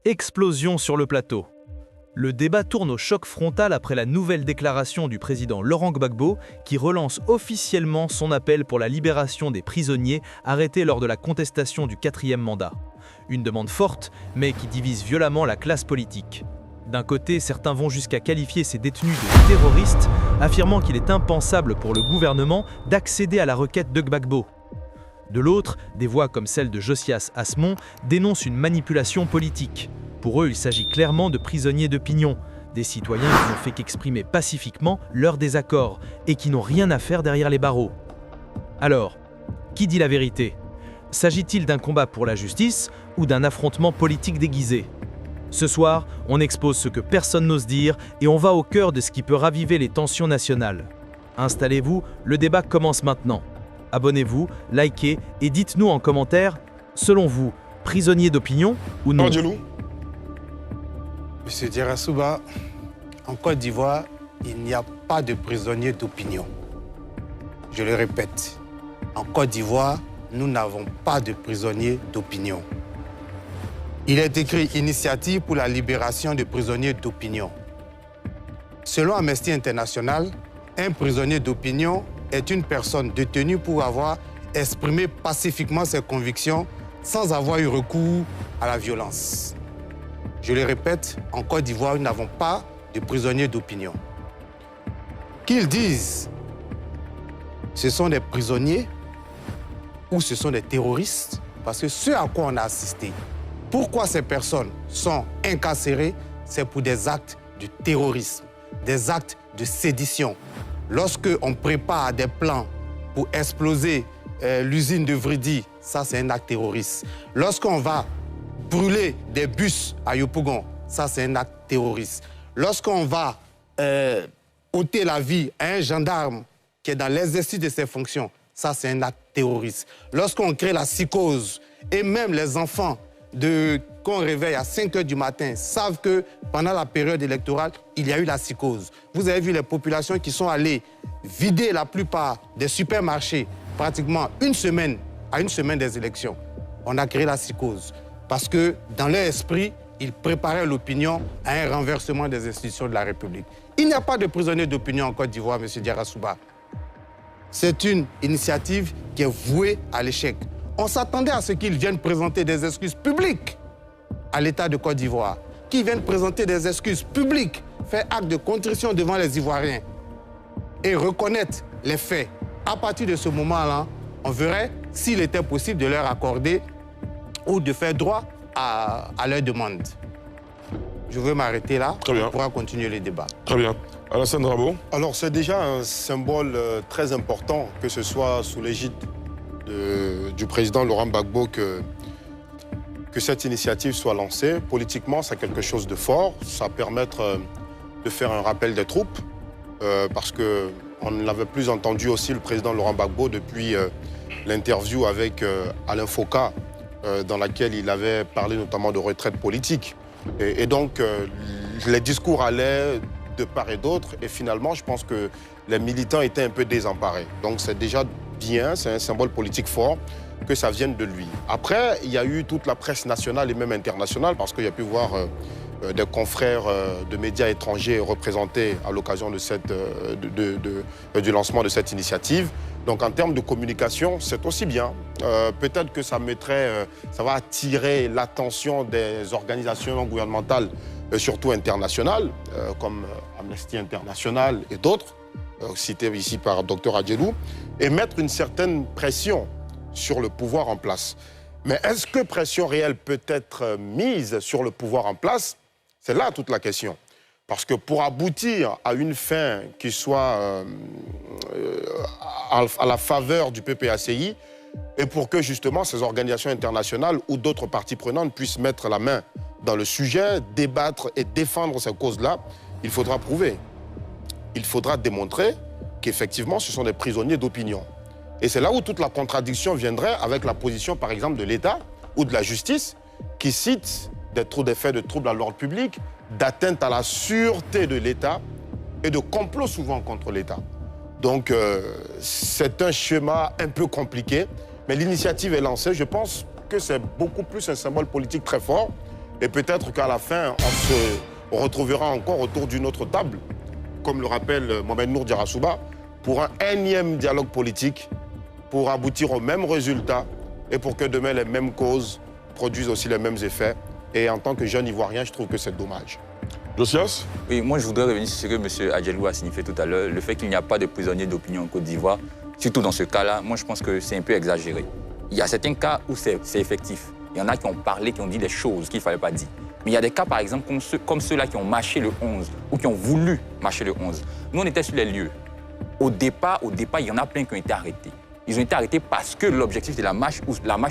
Explosion sur le plateau. Le débat tourne au choc frontal après la nouvelle déclaration du président Laurent Gbagbo qui relance officiellement son appel pour la libération des prisonniers arrêtés lors de la contestation du 4e mandat. Une demande forte, mais qui divise violemment la classe politique. D'un côté, certains vont jusqu'à qualifier ces détenus de terroristes, affirmant qu'il est impensable pour le gouvernement d'accéder à la requête de Gbagbo. De l'autre, des voix comme celle de Josias Asmon dénoncent une manipulation politique. Pour eux, il s'agit clairement de prisonniers d'opinion, des citoyens qui n'ont fait qu'exprimer pacifiquement leur désaccord et qui n'ont rien à faire derrière les barreaux. Alors, qui dit la vérité? S'agit-il d'un combat pour la justice ou d'un affrontement politique déguisé? Ce soir, on expose ce que personne n'ose dire et on va au cœur de ce qui peut raviver les tensions nationales. Installez-vous, le débat commence maintenant. Abonnez-vous, likez et dites-nous en commentaire, selon vous, prisonnier d'opinion ou non? Monsieur Djerasouba, en Côte d'Ivoire, il n'y a pas de prisonniers d'opinion. Je le répète, en Côte d'Ivoire, nous n'avons pas de prisonniers d'opinion. Il est écrit « Initiative pour la libération des prisonniers d'opinion ». Selon Amnesty International, un prisonnier d'opinion est une personne détenue pour avoir exprimé pacifiquement ses convictions sans avoir eu recours à la violence. Je le répète, en Côte d'Ivoire, nous n'avons pas de prisonniers d'opinion. Qu'ils disent ce sont des prisonniers ou ce sont des terroristes, parce que ce à quoi on a assisté, pourquoi ces personnes sont incarcérées, c'est pour des actes de terrorisme, des actes de sédition. Lorsque on prépare des plans pour exploser l'usine de Vridi, ça c'est un acte terroriste. Lorsqu'on va brûler des bus à Yopougon, ça c'est un acte terroriste. Lorsqu'on va ôter la vie à un gendarme qui est dans l'exercice de ses fonctions, ça c'est un acte terroriste. Lorsqu'on crée la psychose, et même les enfants qu'on réveille à 5 h du matin savent que pendant la période électorale, il y a eu la psychose. Vous avez vu les populations qui sont allées vider la plupart des supermarchés pratiquement à une semaine des élections. On a créé la psychose parce que dans leur esprit, ils préparaient l'opinion à un renversement des institutions de la République. Il n'y a pas de prisonniers d'opinion en Côte d'Ivoire, M. Djerasouba. C'est une initiative qui est vouée à l'échec. On s'attendait à ce qu'ils viennent présenter des excuses publiques à l'État de Côte d'Ivoire, qu'ils viennent présenter des excuses publiques, faire acte de contrition devant les Ivoiriens et reconnaître les faits. À partir de ce moment-là, on verrait s'il était possible de leur accorder ou de faire droit à leur demande. Je veux m'arrêter là, on pourra continuer le débat. Très bien. Alassane Drabo. Alors c'est déjà un symbole très important, que ce soit sous l'égide du président Laurent Gbagbo que cette initiative soit lancée. Politiquement, c'est quelque chose de fort. Ça permet de faire un rappel des troupes, parce qu'on n'avait plus entendu aussi le président Laurent Gbagbo depuis l'interview avec Alain Foka, dans laquelle il avait parlé notamment de retraite politique. Et donc, les discours allaient de part et d'autre, et finalement, je pense que les militants étaient un peu désemparés. Donc c'est déjà bien, c'est un symbole politique fort que ça vienne de lui. Après, il y a eu toute la presse nationale et même internationale, parce qu'il y a pu voir des confrères de médias étrangers représentés à l'occasion du lancement de cette initiative. Donc en termes de communication, c'est aussi bien. Peut-être que ça va attirer l'attention des organisations non gouvernementales, surtout internationales, comme Amnesty International et d'autres, cités ici par Dr Adjelou, et mettre une certaine pression sur le pouvoir en place. Mais est-ce que pression réelle peut être mise sur le pouvoir en place? C'est là toute la question. Parce que pour aboutir à une fin qui soit à la faveur du PPACI, et pour que justement ces organisations internationales ou d'autres parties prenantes puissent mettre la main dans le sujet, débattre et défendre ces causes-là, il faudra prouver. Il faudra démontrer qu'effectivement ce sont des prisonniers d'opinion. Et c'est là où toute la contradiction viendrait avec la position par exemple de l'État ou de la justice qui cite des faits de troubles à l'ordre public, d'atteinte à la sûreté de l'État et de complot souvent contre l'État. Donc c'est un schéma un peu compliqué, mais l'initiative est lancée. Je pense que c'est beaucoup plus un symbole politique très fort Et peut-être qu'à la fin, on retrouvera encore autour d'une autre table, comme le rappelle Mohamed Nour Djarassouba, pour un énième dialogue politique, pour aboutir au même résultat et pour que demain les mêmes causes produisent aussi les mêmes effets. Et en tant que jeune Ivoirien, je trouve que c'est dommage. Josias? Oui, moi je voudrais revenir sur ce que M. Adjelou a signifié tout à l'heure, le fait qu'il n'y a pas de prisonniers d'opinion en Côte d'Ivoire, surtout dans ce cas-là, moi je pense que c'est un peu exagéré. Il y a certains cas où c'est effectif. Il y en a qui ont parlé, qui ont dit des choses qu'il ne fallait pas dire. Mais il y a des cas, par exemple, comme ceux-là qui ont marché le 11 ou qui ont voulu marcher le 11. Nous, on était sur les lieux. Au départ, il y en a plein qui ont été arrêtés. Ils ont été arrêtés parce que l'objectif de la marche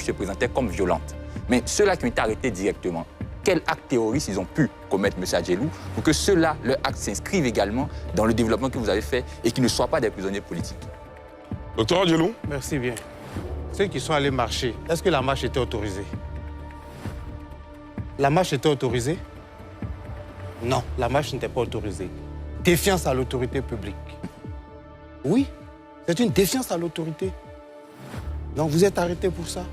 se présentait comme violente. Mais ceux-là qui ont été arrêtés directement, quel acte terroriste ils ont pu commettre, M. Adjelou, pour que ceux-là, leur acte s'inscrivent également dans le développement que vous avez fait et qu'ils ne soient pas des prisonniers politiques. Docteur Adjelou? Merci bien. Ceux qui sont allés marcher, est-ce que la marche était autorisée? La marche était autorisée? Non, la marche n'était pas autorisée. Défiance à l'autorité publique. Oui, c'est une défiance à l'autorité. Donc vous êtes arrêté pour ça.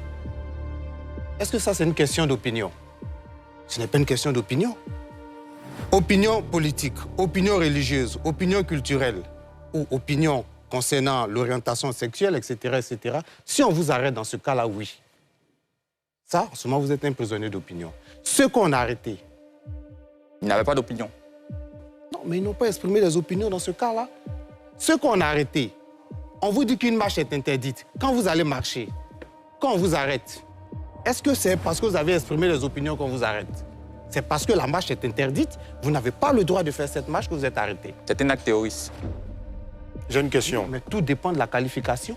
Est-ce que ça, c'est une question d'opinion? Ce n'est pas une question d'opinion. Opinion politique, opinion religieuse, opinion culturelle ou opinion concernant l'orientation sexuelle, etc., etc. Si on vous arrête dans ce cas-là, oui. Ça, en ce moment, vous êtes un prisonnier d'opinion. Ceux qu'on a arrêtés... Ils n'avaient pas d'opinion. Non, mais ils n'ont pas exprimé des opinions dans ce cas-là. Ceux qu'on a arrêtés, on vous dit qu'une marche est interdite. Quand vous allez marcher, quand on vous arrête, est-ce que c'est parce que vous avez exprimé des opinions qu'on vous arrête? C'est parce que la marche est interdite, vous n'avez pas le droit de faire cette marche que vous êtes arrêté. C'est un acte terroriste. J'ai une question. Mais tout dépend de la qualification.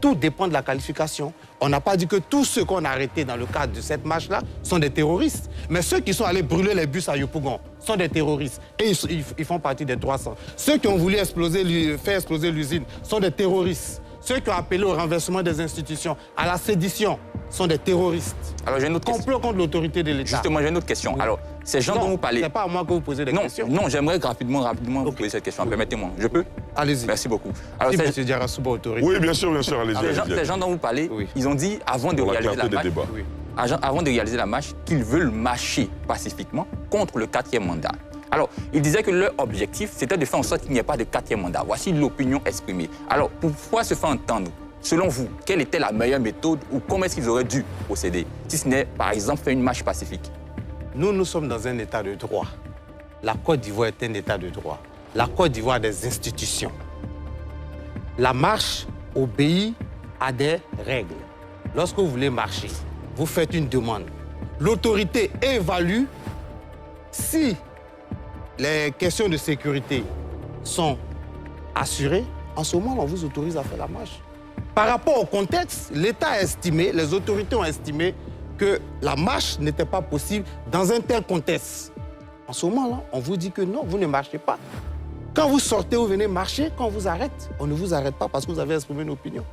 Tout dépend de la qualification. On n'a pas dit que tous ceux qu'on a arrêtés dans le cadre de cette marche-là sont des terroristes. Mais ceux qui sont allés brûler les bus à Yopougon sont des terroristes. Et ils font partie des 300. Ceux qui ont voulu faire exploser l'usine sont des terroristes. Ceux qui ont appelé au renversement des institutions, à la sédition, sont des terroristes. Alors j'ai une autre question. Complot contre l'autorité de l'État. Justement, j'ai une autre question. Oui. Alors, ces gens dont vous parlez... c'est pas à moi que vous posez des questions. Non, j'aimerais rapidement vous poser cette question. Permettez-moi. Je peux? Allez-y. Merci beaucoup. Alors, Si M. Djarassouba autorise. Oui, bien sûr, allez-y. ces gens dont vous parlez, Oui. ils ont dit, avant de Pour la réaliser la clarté des marche, débats. avant de réaliser la marche, qu'ils veulent marcher pacifiquement contre le 4e mandat. Alors, ils disaient que leur objectif, c'était de faire en sorte qu'il n'y ait pas de 4e mandat. Voici l'opinion exprimée. Alors, pour pouvoir se faire entendre, selon vous, quelle était la meilleure méthode ou comment est-ce qu'ils auraient dû procéder, si ce n'est, par exemple, faire une marche pacifique? Nous sommes dans un état de droit. La Côte d'Ivoire est un état de droit. La Côte d'Ivoire a des institutions. La marche obéit à des règles. Lorsque vous voulez marcher, vous faites une demande. L'autorité évalue si les questions de sécurité sont assurées. En ce moment, on vous autorise à faire la marche. Par rapport au contexte, l'État a estimé, les autorités ont estimé que la marche n'était pas possible dans un tel contexte. En ce moment-là, on vous dit que non, vous ne marchez pas. Quand vous sortez ou venez marcher, quand on vous arrête, on ne vous arrête pas parce que vous avez exprimé une opinion.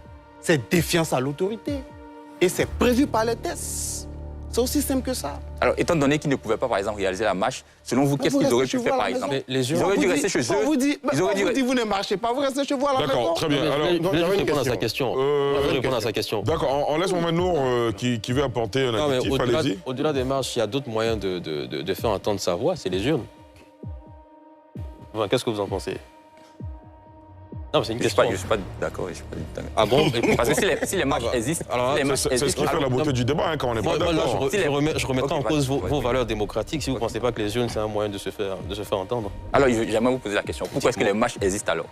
C'est défiance à l'autorité. Et c'est prévu par les tests. C'est aussi simple que ça. Alors, étant donné qu'ils ne pouvaient pas, par exemple, réaliser la marche, selon vous, qu'est-ce qu'ils auraient pu faire, par exemple? Ils auraient dû rester chez eux. On vous dit, vous ne marchez pas, vous restez chez vous à la maison. D'accord, très bien. Alors, je vais répondre à sa question. Je vais répondre à sa question. D'accord, on laisse Mohamed Nour qui veut apporter un additif. Allez-y. Au-delà des marches, il y a d'autres moyens de faire entendre sa voix, c'est les urnes. Enfin, qu'est-ce que vous en pensez? Non, mais c'est une question. Je ne suis pas d'accord. Ah bon? Parce que si les marches existent... C'est ce qui fait la beauté du débat, quand on n'est pas Moi, d'accord. je remettrai en cause vos valeurs démocratiques si vous ne pensez pas que les urnes, c'est un moyen de se faire entendre. Alors, j'aimerais vous poser la question. Pourquoi est-ce que les marches existent alors?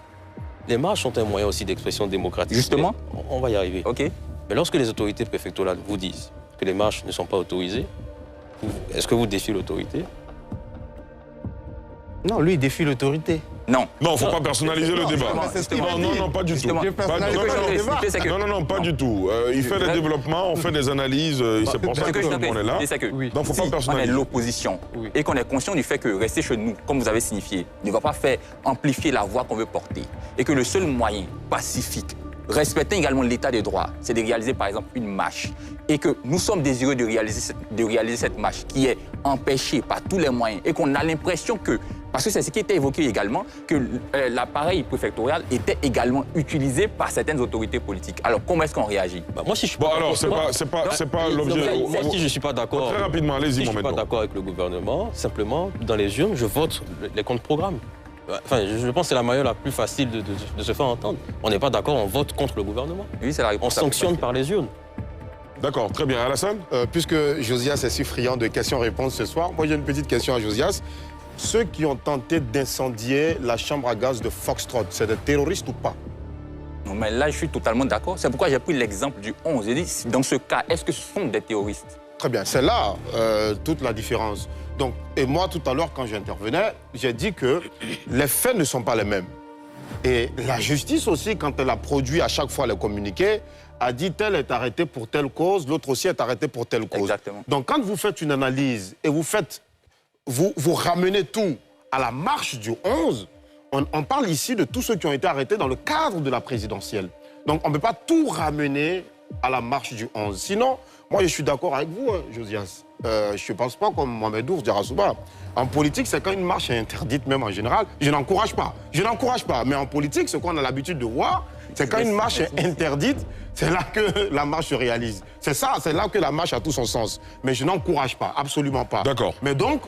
Les marches sont un moyen aussi d'expression démocratique. Justement. On va y arriver. OK. Mais lorsque les autorités préfectorales vous disent que les marches ne sont pas autorisées, est-ce que vous défiez l'autorité? Non, lui, il défie l'autorité. Non. Non, il ne faut pas personnaliser le débat. Non, pas du tout. Non, pas du tout. Il fait des développements, on fait des analyses, c'est pour ça que tout le monde est là. Donc, il ne faut pas personnaliser. On est l'opposition et qu'on est conscient du fait que rester chez nous, comme vous avez signifié, ne va pas faire amplifier la voix qu'on veut porter. Et que le seul moyen pacifique respectant également l'état de droit, c'est de réaliser par exemple une marche. Et que nous sommes désireux de réaliser cette marche qui est empêchée par tous les moyens et qu'on a l'impression que, parce que c'est ce qui était évoqué également, que l'appareil préfectoral était également utilisé par certaines autorités politiques. Alors comment est-ce qu'on réagit? Moi, si je suis pas alors, c'est pas l'objet. Moi, si je ne suis pas d'accord. Très rapidement, allez-y, si je ne suis pas d'accord avec le gouvernement, simplement, dans les urnes, je vote les comptes programmes. Enfin, je pense que c'est la manière la plus facile de se faire entendre. On n'est pas d'accord, on vote contre le gouvernement. Oui, c'est la réponse. On sanctionne par les urnes. D'accord, très bien. Alassane? Puisque Josias est si friand de questions-réponses ce soir, moi j'ai une petite question à Josias. Ceux qui ont tenté d'incendier la chambre à gaz de Foxtrot, c'est des terroristes ou pas? Non, mais là, je suis totalement d'accord. C'est pourquoi j'ai pris l'exemple du 11. J'ai dit, dans ce cas, est-ce que ce sont des terroristes? Très bien, c'est là toute la différence. Donc, et moi, tout à l'heure, quand j'intervenais, j'ai dit que les faits ne sont pas les mêmes. Et la justice aussi, quand elle a produit à chaque fois les communiqués, a dit tel est arrêté pour telle cause, l'autre aussi est arrêté pour telle cause. Exactement. Donc, quand vous faites une analyse et vous ramenez tout à la marche du 11, on parle ici de tous ceux qui ont été arrêtés dans le cadre de la présidentielle. Donc, on ne peut pas tout ramener à la marche du 11. Sinon, moi, je suis d'accord avec vous, hein, Josias. Je ne pense pas comme Mohamed Ouf, Diarasouba. En politique, c'est quand une marche est interdite, même en général. Je n'encourage pas. Je n'encourage pas. Mais en politique, ce qu'on a l'habitude de voir, c'est quand une marche est interdite, c'est là que la marche se réalise. C'est ça, c'est là que la marche a tout son sens. Mais je n'encourage pas, absolument pas. D'accord. Mais donc,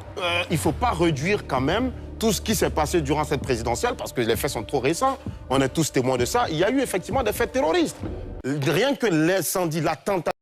il ne faut pas réduire quand même tout ce qui s'est passé durant cette présidentielle, parce que les faits sont trop récents. On est tous témoins de ça. Il y a eu effectivement des faits terroristes. Rien que l'incendie, l'attentat